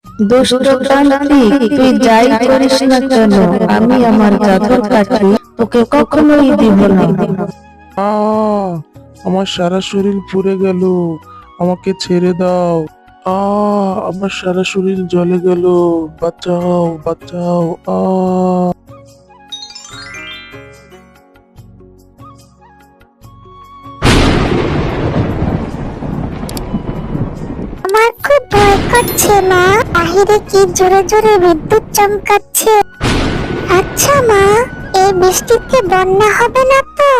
দুষ্টতান্ত্রিক, তুই যাই করিস না কেন, আমি আমার জাদুর কাঠি তোকে কখনোই দিব না। আমার সারা শরীর পুড়ে গেল, আমাকে ছেড়ে দাও। আমার সারা শরীর জ্বলে গেল, বাঁচাও বাঁচাও। আমার খুব ভয় করছে মা, বাহিরে কি জোরে জোরে বিদ্যুৎ চমকাচ্ছে। আচ্ছা মা, এই বৃষ্টিতে বন্যা হবে না তো?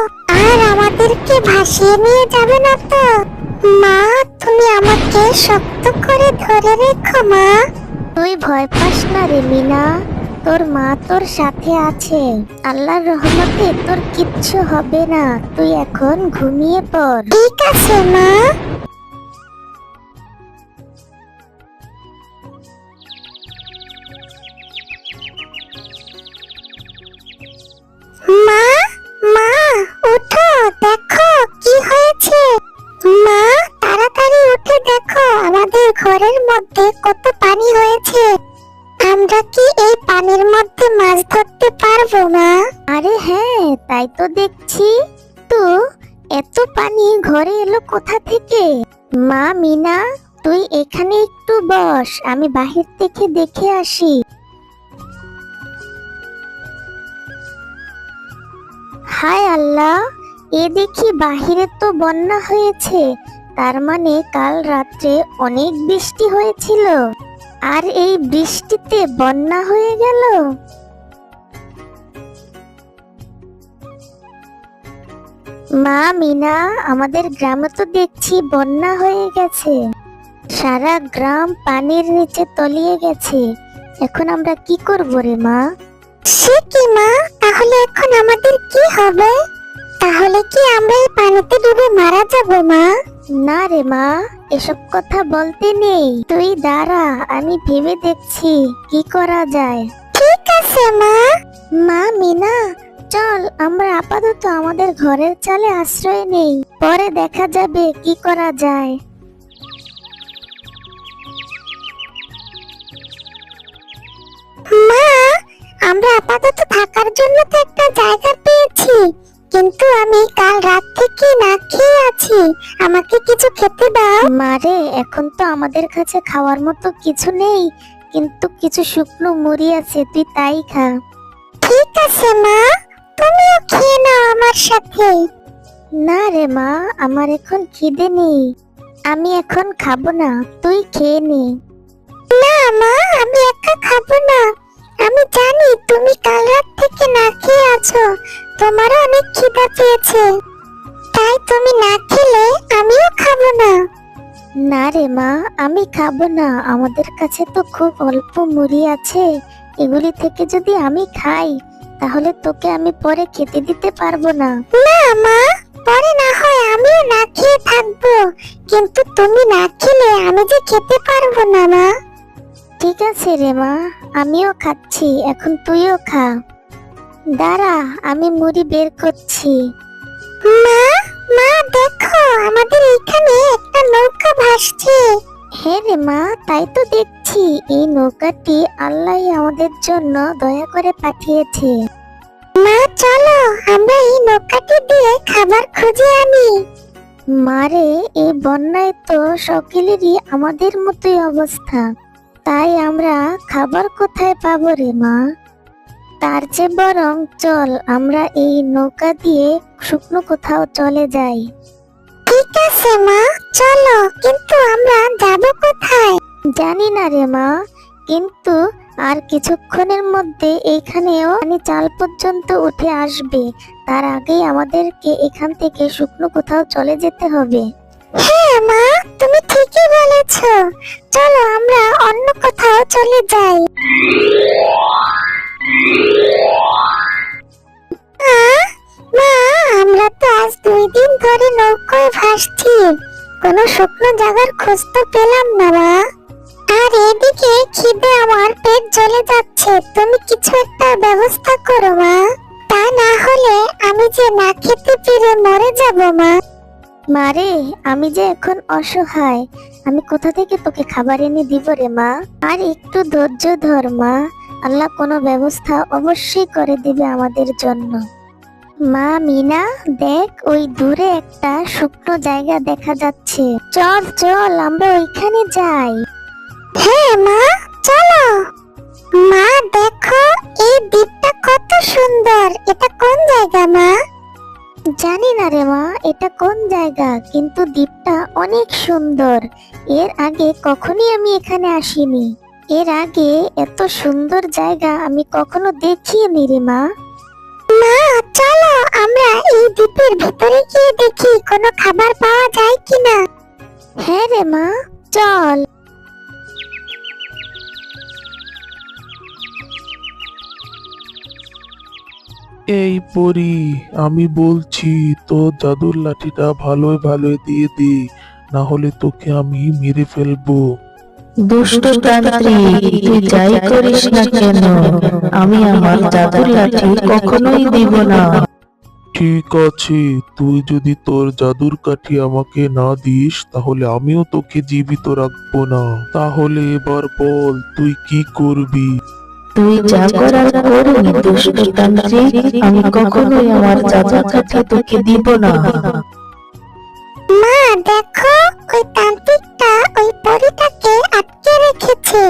আর আমাদেরকে ভাসিয়ে নিয়ে যাবে না তো? মা, তুমি আমাকে শক্ত করে ধরে রেখো মা। তুই ভয় পাস না রে মিনা, তোর মা তোর সাথে আছে। আল্লাহর রহমতে তোর কিচ্ছু হবে না, তুই এখন ঘুমিয়ে পড়। ঠিক আছে মা। মা, মা, ওঠো, দেখো কি হয়েছে। মা, তাড়াতাড়ি উঠে দেখো আমাদের ঘরের মধ্যে কত পানি হয়েছে। আমরা কি এই পানির মধ্যে মাছ ধরতে পারবো মা? আরে হ্যাঁ, তাই তো দেখছি। তো এত পানি ঘরে এলো কোথা থেকে? মা মিনা, তুই এখানে একটু বস, আমি বাহির থেকে দেখে আসি। হায় আল্লাহ, এ দেখি বাহিরে তো বন্যা হয়েছে। তার মানে কাল রাত্রে অনেক বৃষ্টি হয়েছিল, আর এই বৃষ্টিতে বন্যা হয়ে গেল। মা মিনা, আমাদের গ্রামে তো দেখছি বন্যা হয়ে গেছে, সারা গ্রাম পানির নিচে তলিয়ে গেছে। এখন আমরা কি করব রে মা? সে কি মা, তাহলে এখন আমাদের কি হবে? তাহলে কি আমরা এই পানিতে ডুবে মারা যাব মা? না রে মা, এসব কথা বলতে নেই, তুই দাঁড়া, আমি ভেবে দেখছি কি করা যায়। ঠিক আছে মা। মা মিনা, চল আমরা আপাতত আমাদের ঘরের চালে আশ্রয় নেই, পরে দেখা যাবে কি করা যায়। মা, আমরা আপাতত থাকার জন্য তো একটা জায়গা পেয়েছি, কিন্তু আমি কাল রাত থেকে না খেয়ে আছি, আমাকে কিছু খেতে দাও। মারে, এখন তো আমাদের কাছে খাওয়ার মতো কিছু নেই, কিন্তু কিছু শুকনো মুড়ি আছে, তুই তাই খা। ঠিক আছে মা, তুমিও খেয়ে নাও আমার সাথে। না রে মা, আমার এখন খিদে নেই, আমি এখন খাবো না, তুই খেয়ে নে। না মা, আমি একা খাবো না, আমি জানি তুমি কাল রাত থেকে না খেয়ে আছো, তোমারও অনেক খিদা পেয়েছে, তাই তুমি না খেলে আমিও খাবো না। না রে মা, আমি খাবো না, আমাদের কাছে তো খুব অল্প মুড়ি আছে, এগুলি থেকে যদি আমি খাই তাহলে তোকে আমি পরে খেতে দিতে পারবো না। না মা, পরে না হয় আমিও না খেয়ে থাকবো, কিন্তু তুমি না খেলে আমি যে খেতে পারবো না মা। ঠিক আছে রে মা, আমিও খাচ্ছি, এখন তুইও খা। দাঁড়া, আমি মুড়ি বের করছি। মা, মা দেখো, আমাদের এখানে একটা নৌকা ভাসছে। হ্যাঁ রে মা, তাই তো দেখছি, এই নৌকাটি আল্লাহ আমাদের জন্য দয়া করে পাঠিয়েছে। মা চলো, আমরা এই নৌকাটি দিয়ে খাবার খুঁজে আনি। মারে, এই বন্যায় তো সকলেরই আমাদের মতোই অবস্থা, তাই আমরা খাবার কোথায় পাবো রে মা? তার চেয়ে বরং চল আমরা এই নৌকা দিয়ে শুকনো কোথাও চলে যাই। ঠিক আছে মা, চলো, কিন্তু আমরা যাব কোথায়? জানি না রে মা, কিন্তু আর কিছুক্ষণের মধ্যে এইখানেও পানি চাল পর্যন্ত উঠে আসবে, তার আগেই আমাদেরকে এখান থেকে শুকনো কোথাও চলে যেতে হবে। হ্যাঁ মা, তুমি ঠিকই বলেছ, চলো আমরা অন্য কোথাও চলে যাই। মা, আমরা তো আজ 2 দিন ধরে নৌকায় ভাসছি, কোনো শুকনো জায়গার খোঁজ তো পেলাম না মা। আর এদিকে খিদে আমার পেট জ্বলে যাচ্ছে, তুমি কিছু একটা ব্যবস্থা করো মা, তা না হলে আমি যে না খেতে পেরে মরে যাব মা। মারে, আমি যে এখন অসহায়, আমি কোথা থেকে তোকে খাবার এনে দিব রে মা। আর একটু ধৈর্য ধর মা, আল্লাহ কোনো ব্যবস্থা অবশ্যই করে দিবে আমাদের জন্য। মা মিনা, দেখ ওই দূরে একটা শুকনো জায়গা দেখা যাচ্ছে, চল চল আমরা ওইখানে যাই। হ্যাঁ মা, চলো। মা দেখো, এই দ্বীপটা কত সুন্দর। এটা কোন জায়গা মা? জানি না রে মা, এটা কোন জায়গা, কিন্তু দ্বীপটা অনেক সুন্দর। এর আগে কখনই আমি এখানে আসিনি। এর আগে এত সুন্দর জায়গা আমি কখনো দেখিনি রে মা। মা চলো আমরা এই দ্বীপের ভিতরে গিয়ে দেখি কোনো খাবার পাওয়া যায় কিনা। হ্যাঁ রে মা, চল। এই পরি, আমি বলছি তো জাদুর লাঠিটা ভালোই ভালোই দিয়ে দি, না হলে তোকে আমি মেরে ফেলবো। দুষ্ট তান্ত্রিক, তুই যাই করিস না কেন, আমি আমার জাদুর লাঠি কখনোই দিব না। ঠিক আছে, তুই যদি তোর জাদুর কাঠি আমাকে না দিস তাহলে আমিও তোকে জীবিত রাখবো না। তাহলে এবার বল তুই কি করবি? তুই যা করার করবি দুষ্ট তান্ত্রিক, আমি কখনোই আমার জাদুর কাঠি তোকে দিব না। মা দেখো, ওই তান্ত্রিকটা ওই পরীটাকে আটকে রেখেছে।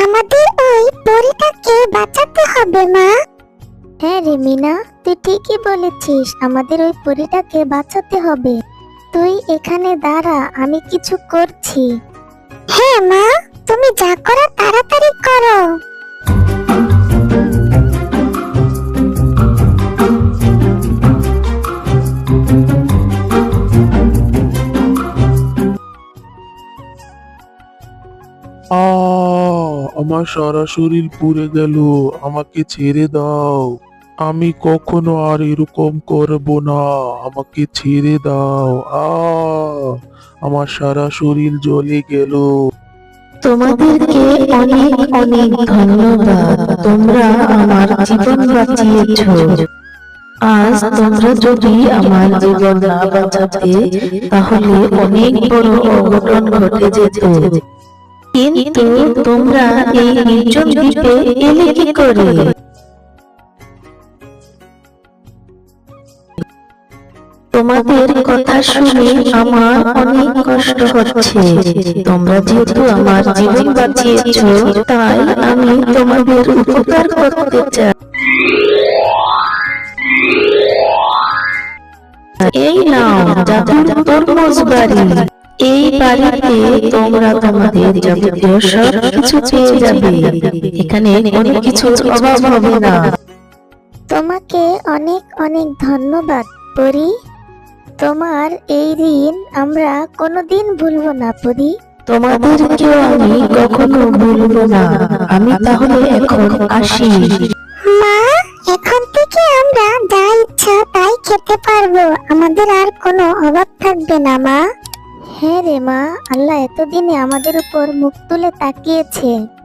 আমাদের ওই পরীটাকে বাঁচাতে হবে মা। হ্যাঁ রে মিনা, তুই ঠিকই বলেছিস, আমাদের ওই পরীটাকে বাঁচাতে হবে। তুই এখানে দাঁড়া, আমি কিছু করছি। হ্যাঁ মা, তুমি যা করার তাড়াতাড়ি করো। আমার সারা শরীর পুড়ে গেল, আমাকে ছেড়ে দাও। আমি কখনো আর এরকম করব না, আমাকে ছেড়ে দাও। আমার সারা শরীর জ্বলে গেল। তোমাদেরকে অনেক অনেক ধন্যবাদ, তোমরা আমার জীবন বাঁচিয়েছো। আজ তোমরা যদি আমার জীবন না বাঁচাতে তাহলে অনেক বড় অঘটন ঘটে যেত। কিন্তু তোমরা এই নির্জন দ্বীপে এলে কি করে? তোমাদের কথা শুনে আমার অনেক কষ্ট হচ্ছে। তোমরা যেহেতু আমার জীবন বাঁচিয়েছো, তাই আমি তোমাদের উপকার করতে চাই। এই নাও জাদুর তরমুজ বাড়ি। এই বাড়িতে তোমরা তোমাদের যাবতীয় সব কিছু পেয়ে যাবে। এখানে কোনো কিছুর অভাব হবে না। তোমাকে অনেক অনেক ধন্যবাদ পরি। তোমার এই ঋণ আমরা কোনোদিন ভুলবো না পরি। তোমাদেরকেও আমি কখনো ভুলবো না। আমি তাহলে এখন আসি। মা, এখন থেকে আমরা যা ইচ্ছা তাই খেতে পারবো, আমাদের আর কোনো অভাব থাকবে না মা। হ্যাঁ রে মা, আল্লাহ এতদিনে আমাদের উপর মুখ তুলে তাকিয়েছে।